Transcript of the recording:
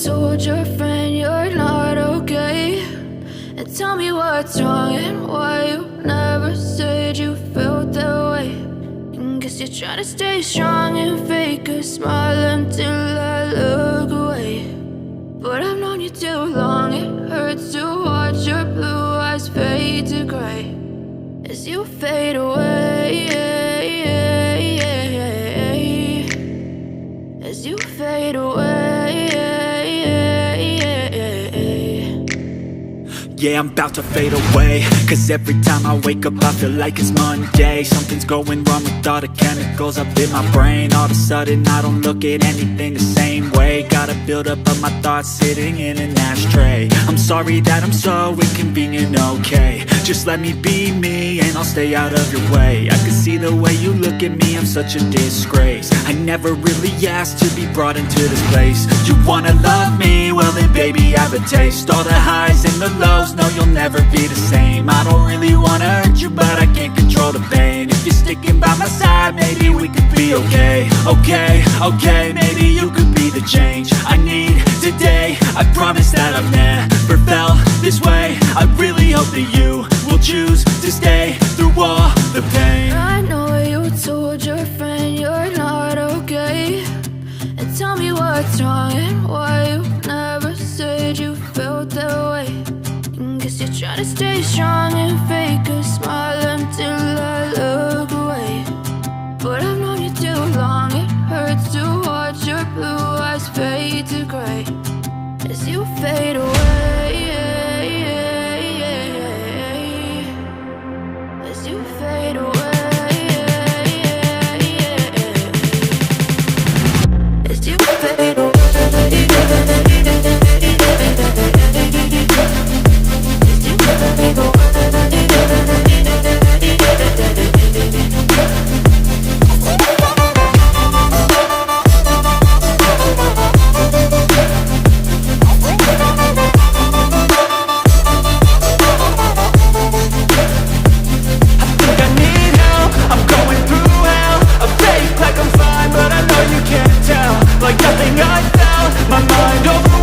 told your friend you're not okay? And tell me what's wrong and why you never said you felt that way. And guess you're trying to stay strong and fake a smile until I look away. But I've known you too long, it hurts to watch your blue eyes fade to gray as you fade away, as you fade away. Yeah, I'm about to fade away, cause every time I wake up I feel like it's Monday. Something's going wrong with all the chemicals up in my brain. All of a sudden I don't look at anything the same way. Got a build up of my thoughts sitting in an ashtray. I'm sorry that I'm so inconvenient, okay? Just let me be me and I'll stay out of your way. I can see the way you look at me, I'm such a disgrace. I never really asked to be brought into this place. You wanna love me? Well then baby I have a taste. All the highs and the lows, no you'll never be the same. I don't really wanna hurt you but I can't control the pain. If you're sticking by my side maybe we could be okay. Okay, maybe you could be the change I need today. I promise that I've never felt this way. I really hope that you will choose to stay through all the pain. I know you told your friend you're not okay. And tell me what's wrong and why you never said you felt that way. And guess you're trying to stay strong and fake a smile until I look away. But I've known you too long, it hurts to watch your blue eyes fade to gray as you fade away, as you fade away, as you fade away. Like nothing I felt, my mind over